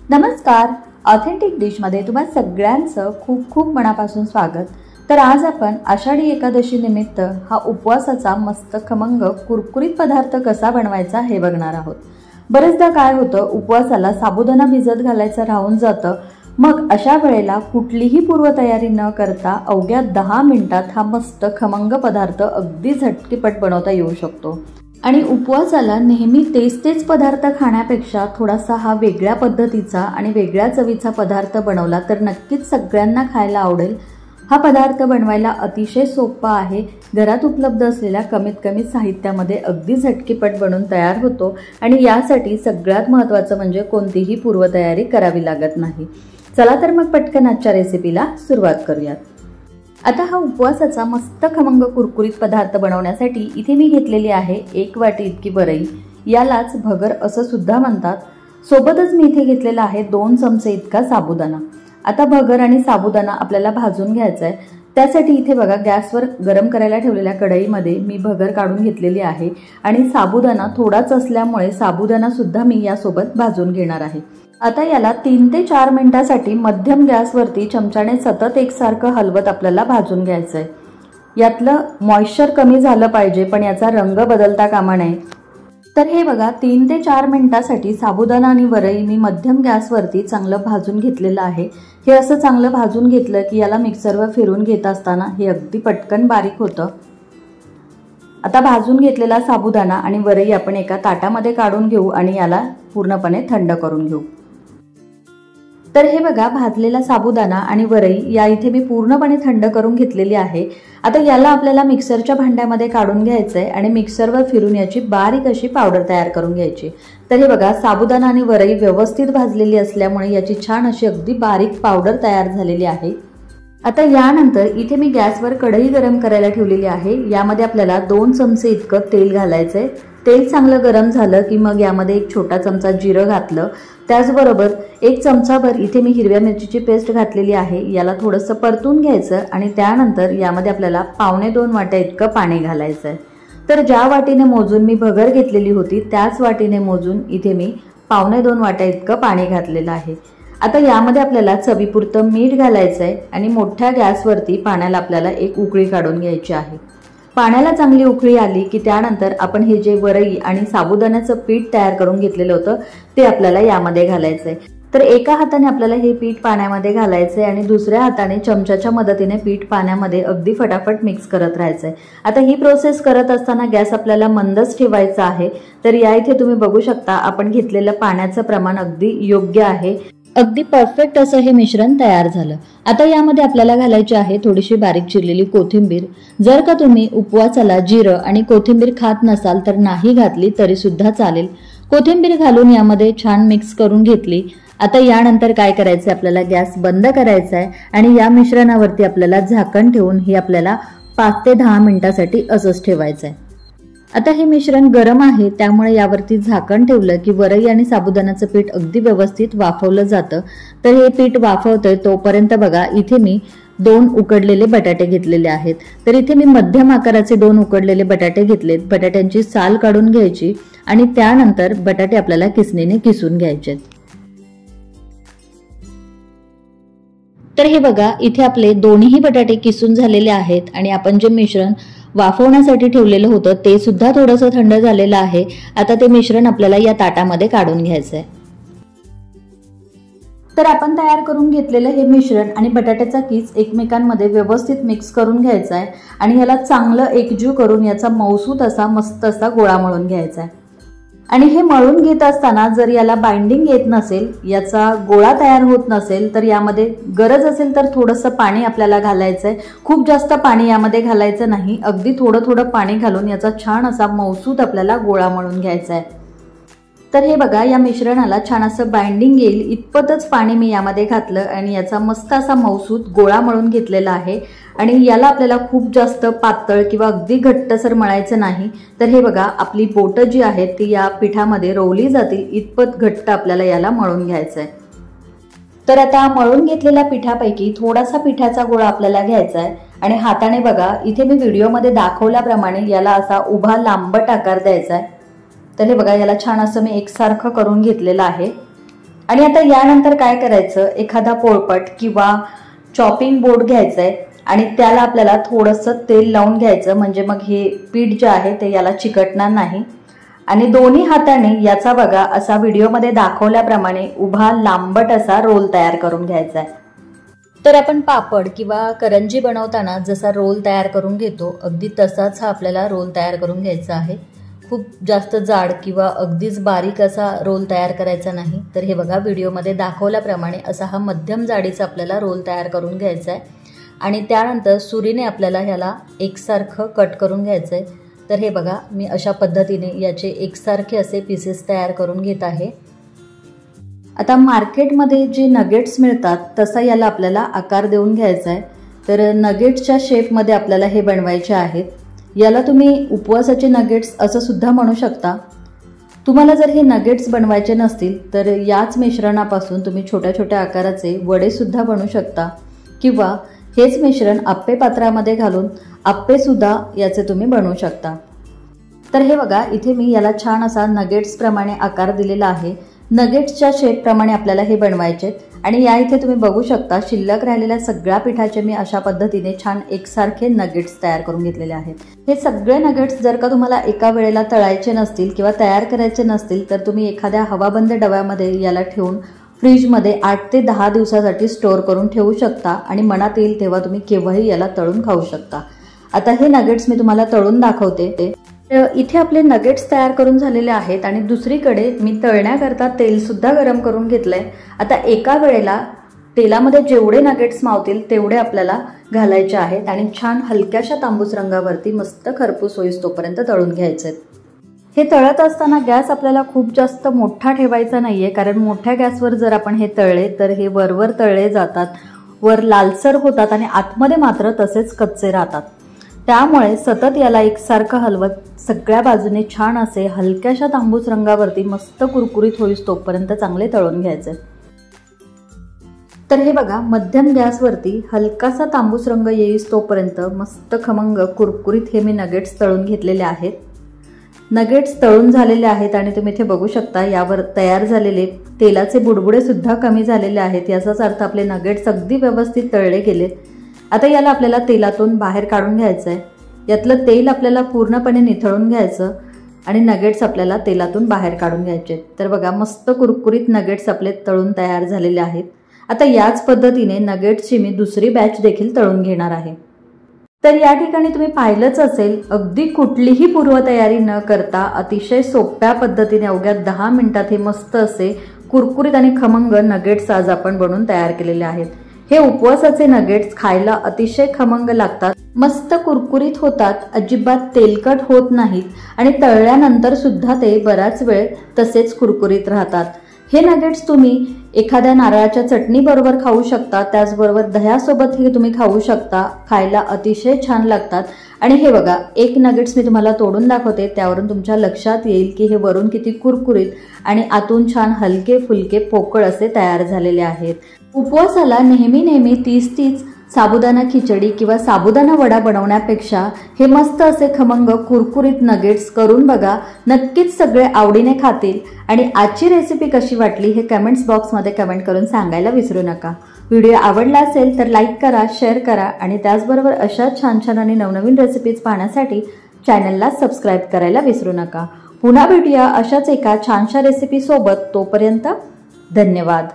नमस्कार, ऑथेंटिक डिशमध्ये तुम्हा सगळ्यांचं खूप खूप मनापासून स्वागत। तर आज आपण आषाढी एकादशी निमित्त हा उपवासाचा मस्त खमंग कुरकुरीत पदार्थ कसा बनवायचा हे बघणार आहोत। बरेचदा काय होतं, उपवासाला साबुदाणा भिजत घालायचं राहून जातं। मग अशा वेळेला कुठलीही पूर्वतयारी न करता अवघ्या 10 मिनिटात हा मस्त खमंग पदार्थ अगदी झटकीपट बनवता येऊ शकतो। आणि उपवासाला नेहमी तेच पदार्थ खाण्यापेक्षा थोडासा हा वेगळ्या पद्धतीचा आणि वेगळ्या चवीचा पदार्थ बनवला तर नक्कीच सगळ्यांना खायला आवडेल। हा पदार्थ बनवायला अतिशय सोपा आहे। घरात उपलब्ध असलेल्या कमीत कमी साहित्यामध्ये अगदी झटकीपट बनून तयार होतो आणि यासाठी सगळ्यात महत्त्वाचं म्हणजे कोणतीही पूर्वतयारी करावी लागत नाही। चला तर मग पटकन आजच्या रेसिपीला सुरुवात करूयात। आता हा उपवासाचा मस्त खमंग कुरकुरीत पदार्थ बनवण्यासाठी इथे मी घेतलेली आहे 1 वाटी इतकी वरई, यालाच भगर असं सुद्धा म्हणतात। सोबतच मी इथे घेतलेला आहे 2 चमचे इतका साबुदाणा। आता भगर आणि साबुदाणा आपल्याला भाजून घ्यायचा आहे। त्यासाठी इथे बघा गॅसवर गरम करायला ठेवलेल्या कढईमध्ये मी भगर काढून घेतलेली आहे आणि साबुदाणा थोडाच असल्यामुळे साबुदाणा सुद्धा मी यासोबत भाजून घेणार आहे। आता याला 3 ते 4 मिनिटांसाठी मध्यम गॅसवरती चमच्याने सतत एकसारखं हलवत आपल्याला भाजून घ्यायचं आहे। यातलं मॉइश्चर कमी झालं पाहिजे पण याचा रंग बदलता कामा नये। तर हे बघा 3 ते 4 मिनिटांसाठी साबुदाणा आणि वरई मी मध्यम गॅसवरती चांगलं भाजून घेतलेलं आहे। हे असं चांगलं भाजून घेतलं की याला मिक्सरवर फिरून घेत असताना हे अगदी पटकन बारीक होतं। आता भाजून घेतलेला साबुदाणा आणि वरई आपण एका ताटामध्ये काढून घेऊ आणि याला पूर्णपणे थंड करून घेऊ। तर हे बघा भाजलेला साबुदाणा आणि वरई या इथे मी पूर्णपणे थंड करून घेतलेली आहे। आता याला आपल्याला मिक्सरच्या भांड्यामध्ये काढून घ्यायचंय आणि मिक्सरवर फिरून याची बारीक अशी पावडर तयार करून घ्यायची। तर हे बघा साबुदाणा आणि वरई व्यवस्थित भाजलेली असल्यामुळे याची छान अशी अगदी बारीक पावडर तयार झालेली आहे। आता यानंतर इथे मी गॅसवर कढई गरम करायला ठेवलेली आहे। यामध्ये आपल्याला 2 चमचे इतकं तेल घालायचंय। तेल चांगलं गरम झालं की मग यामध्ये 1 छोटा चमचा जिरं घातलं। त्याचबरोबर 1 चमचाभर इथे मी हिरव्या मिरचीची पेस्ट घातलेली आहे। याला थोडंसं परतून घ्यायचं आणि त्यानंतर यामध्ये आपल्याला पावणे 2 वाट्या इतकं पाणी घालायचं आहे। तर ज्या वाटीने मोजून मी भगर घेतलेली होती त्याच वाटीने मोजून इथे मी पावणे 2 वाट्या इतकं पाणी घातलेलं आहे। आता यामध्ये आपल्याला चवीपुरतं मीठ घालायचं आहे आणि मोठ्या गॅसवरती पाण्याला आपल्याला एक उकळी काढून घ्यायची आहे। पाण्याला चांगली उकळी आली की त्यानंतर आपण हे जे वरई आणि साबुदाण्याचं पीठ तयार करून घेतलेलं होतं ते आपल्याला यामध्ये घालायचंय। तर एका हाताने आपल्याला हे पीठ पाण्यामध्ये घालायचंय आणि दुसऱ्या हाताने चमच्याच्या मदतीने पीठ पाण्यामध्ये अगदी फटाफट मिक्स करत राहायचंय। आता ही प्रोसेस करत असताना गॅस आपल्याला मंदच ठेवायचा आहे। तर या इथे तुम्ही बघू शकता आपण घेतलेलं पाण्याचं प्रमाण अगदी योग्य आहे। अगदी परफेक्ट असं हे मिश्रण तयार झालं। आता यामध्ये आपल्याला घालायची आहे थोडीशी बारीक चिरलेली कोथिंबीर। जर का तुम्ही उपवासाला जिरं आणि कोथिंबीर खात नसाल तर नाही घातली तरी सुद्धा चालेल। कोथिंबीर घालून यामध्ये छान मिक्स करून घेतली। आता यानंतर काय करायचं, आपल्याला गॅस बंद करायचा आहे आणि या मिश्रणावरती आपल्याला झाकण ठेवून हे आपल्याला 5 ते 10 मिनिटांसाठी असंच ठेवायचं आहे। आता हे मिश्रण गरम आहे त्यामुळे यावरती झाकण ठेवलं की वरई आणि साबुदाण्याचं पीठ अगदी व्यवस्थित वाफवलं जातं। तर हे पीठ वाफवतंय तोपर्यंत बघा इथे मी 2 उकडलेले बटाटे घेतलेले आहेत। तर इथे मी मध्यम आकाराचे 2 उकडलेले बटाटे घेतलेत। बटाट्यांची साल काढून घ्यायची आणि त्यानंतर बटाटे आपल्याला किसणीने किसून घ्यायचे। तर हे बघा इथे आपले दोन्ही बटाटे किसून झालेले आहेत आणि आपण जे मिश्रण वाफवण्यासाठी ठेवलेलं होतं ते सुद्धा थोडंसं थंड झालेलं आहे। आता ते मिश्रण आपल्याला या ताटामध्ये काढून घ्यायचंय। तर आपण तयार करून घेतलेलं हे मिश्रण आणि बटाट्याचा किस एकमेकांमध्ये व्यवस्थित मिक्स करून घ्यायचा आहे आणि याला चांगलं एकजीव करून याचा मऊसूत असा मस्त असा गोळा मळून घ्यायचा आहे। आणि हे मळून घेत असताना जर याला बाइंडिंग येत नसेल, याचा गोळा तयार होत नसेल तर यामध्ये गरज असेल तर थोडंसं पाणी आपल्याला घालायचंय। खूप जास्त पाणी यामध्ये घालायचं नाही, अगदी थोडं पाणी घालून याचा छान असा मऊसूत आपल्याला गोळा मळून घ्यायचा आहे। तर हे बघा या मिश्रणाला छान असं बाइंडिंग येईल इतपतच पाणी मी यामध्ये घातलं आणि याचा मस्त असा मऊसूत गोळा मळून घेतलेला आहे। आणि याला आपल्याला खूप जास्त पातळ किंवा अगदी घट्टसर मळायचं नाही। तर हे बघा आपली बोटं जी आहेत ती या पिठामध्ये रोवली जातील इतपत घट्ट आपल्याला याला मळून घ्यायचं आहे। तर आता मळून घेतलेल्या पिठापैकी थोडासा पिठाचा गोळा आपल्याला घ्यायचा आहे आणि हाताने बघा इथे मी व्हिडिओमध्ये दाखवल्याप्रमाणे याला असा उभा लांबट आकार द्यायचा आहे। तर हे बघा याला छान असं मी एकसारखं करून घेतलेलं आहे। आणि आता यानंतर काय करायचं, एखादा पोळपट किंवा चॉपिंग बोर्ड घ्यायचा आहे आणि त्याला आपल्याला थोडंसं तेल लावून घ्यायचं, म्हणजे मग हे पीठ जे आहे ते याला चिकटणार नाही. आणि दोन्ही हाताने याचा बघा असा व्हिडिओमध्ये दाखवल्याप्रमाणे उभा लांबट असा रोल तयार करून घ्यायचा आहे. तर आपण पापड किंवा करंजी बनवताना जसा रोल तयार करून घेतो अगदी तसाच हा आपल्याला रोल तयार करून घ्यायचा आहे. खूप जास्त जाड किंवा अगदीच बारीक असा रोल तयार करायचा नाही. तर हे बघा व्हिडिओमध्ये दाखवल्याप्रमाणे असा हा मध्यम जाडीचा आपल्याला रोल तयार करून घ्यायचा आहे. आणि त्यानंतर सुरीने आपल्याला ह्याला एकसारखं कट करून घ्यायचं आहे. तर हे बघा मी अशा पद्धतीने याचे एकसारखे असे पीसेस तयार करून घेत आहे. आता मार्केटमध्ये जे नगेट्स मिळतात तसा याला आपल्याला आकार देऊन घ्यायचा आहे. तर नगेट्सच्या शेपमध्ये आपल्याला हे बनवायचे आहेत. याला तुम्ही उपवासाचे नगेट्स असं सुद्धा म्हणू शकता. तुम्हाला जर हे नगेट्स बनवायचे नसतील तर याच मिश्रणापासून तुम्ही छोट्या छोट्या आकाराचे वडे सुद्धा बनवू शकता किंवा हेच मिश्रण आप्पे पात्रामध्ये घालून आप्पे सुद्धा याचे तुम्ही बनवू शकता. तर हे बघा इथे मी याला छान असा नगेट्स प्रमाणे आकार दिलेला आहे. नगेट्सच्या शेप प्रमाणे आपल्याला हे बनवायचे आणि या इथे तुम्ही बघू शकता शिल्लक राहिलेल्या सगळ्या पिठाचे मी अशा पद्धतीने छान एकसारखे नगेट्स तयार करून घेतलेले आहेत. हे सगळे नगेट्स जर का तुम्हाला एका वेळेला तळायचे नसतील किंवा तयार करायचे नसतील तर तुम्ही एखाद्या हवाबंद डब्यामध्ये याला ठेवून फ्रीजमध्ये 8 ते 10 दिवसासाठी स्टोअर करून ठेवू शकता आणि मनात येईल तेव्हा तुम्ही केव्हाही याला तळून खाऊ शकता. आता हे नगेट्स मी तुम्हाला तळून दाखवते. इथे आपले नगेट्स तयार करून झालेले आहेत आणि दुसरीकडे मी तळण्याकरता तेल सुद्धा गरम करून घेतलंय. आता एका वेळेला तेलामध्ये जेवढे नगेट्स मावतील तेवढे आपल्याला घालायचे आहेत आणि छान हलक्याशा तांबूस रंगावरती मस्त खरपूस होईस तोपर्यंत तळून घ्यायचे आहेत. हे तळत असताना गॅस आपल्याला खूप जास्त मोठा ठेवायचा नाहीये, कारण मोठ्या गॅसवर जर आपण हे तळले तर हे वरवर तळले जातात, वर लालसर होतात आणि आतमध्ये मात्र तसेच कच्चे राहतात. त्यामुळे सतत याला एकसारखं हलवत सगळ्या बाजूने छान असे हलक्याशा तांबूस रंगावरती मस्त कुरकुरीत होईस तोपर्यंत चांगले तळून घ्यायचे. तर हे बघा मध्यम गॅसवरती हलकासा तांबूस रंग येईस तोपर्यंत मस्त खमंग कुरकुरीत हे मी नगेट्स तळून घेतलेले आहेत. नगेट्स तळून झालेले आहेत आणि तुम्ही इथे बघू शकता यावर तयार झालेले तेलाचे बुडबुडे सुद्धा कमी झालेले आहेत. याचाच अर्थ आपले नगेट्स अगदी व्यवस्थित तळले गेलेत. आता याला आपल्याला तेलातून बाहेर काढून घ्यायचं आहे. यातलं तेल आपल्याला पूर्णपणे निथळून घ्यायचं आणि नगेट्स आपल्याला तेलातून बाहेर काढून घ्यायचे. तर बघा मस्त कुरकुरीत नगेट्स आपले तळून तयार झालेले आहेत. आता याच पद्धतीने नगेट्सची मी दुसरी बॅच देखील तळून घेणार आहे. तर या ठिकाणी तुम्ही पाहिलंच असेल अगदी कुठलीही पूर्वतयारी न करता अतिशय सोप्या पद्धतीने अवघ्या 10 मिनिटात हे मस्त असे कुरकुरीत आणि खमंग नगेट्स आज आपण बनवून तयार केलेले आहेत. हे उपवासाचे नगेट्स खायला अतिशय खमंग लागतात, मस्त कुरकुरीत होतात, अजिबात तेलकट होत नाहीत आणि तळल्यानंतर सुद्धा ते बराच वेळ तसेच कुरकुरीत राहतात. हे नगेट्स तुम्ही एखाद्या नारळाच्या चटणी बरोबर खाऊ शकता, त्याचबरोबर दह्यासोबतही तुम्ही खाऊ शकता. खायला अतिशय छान लागतात. आणि हे बघा एक नगेट्स मी तुम्हाला तोडून दाखवते, त्यावरून तुमच्या लक्षात येईल की हे वरून किती कुरकुरीत आणि आतून छान हलके फुलके पोकळ असे तयार झालेले आहेत. उपवासाला नेहमी 30 साबुदाणा खिचडी किंवा साबुदाणा वडा बनवण्यापेक्षा हे मस्त असे खमंग कुरकुरीत नगेट्स करून बघा. नक्कीच सगळे आवडीने खातील. आणि आजची रेसिपी कशी वाटली हे कमेंट्स बॉक्समध्ये कमेंट करून सांगायला विसरू नका. व्हिडिओ आवडला असेल तर लाईक करा, शेअर करा आणि त्याचबरोबर अशा छान आणि नवनवीन रेसिपीज पाहण्यासाठी चॅनलला सबस्क्राईब करायला विसरू नका. पुन्हा भेटूया अशाच एका छानशा रेसिपी सोबत. तोपर्यंत धन्यवाद.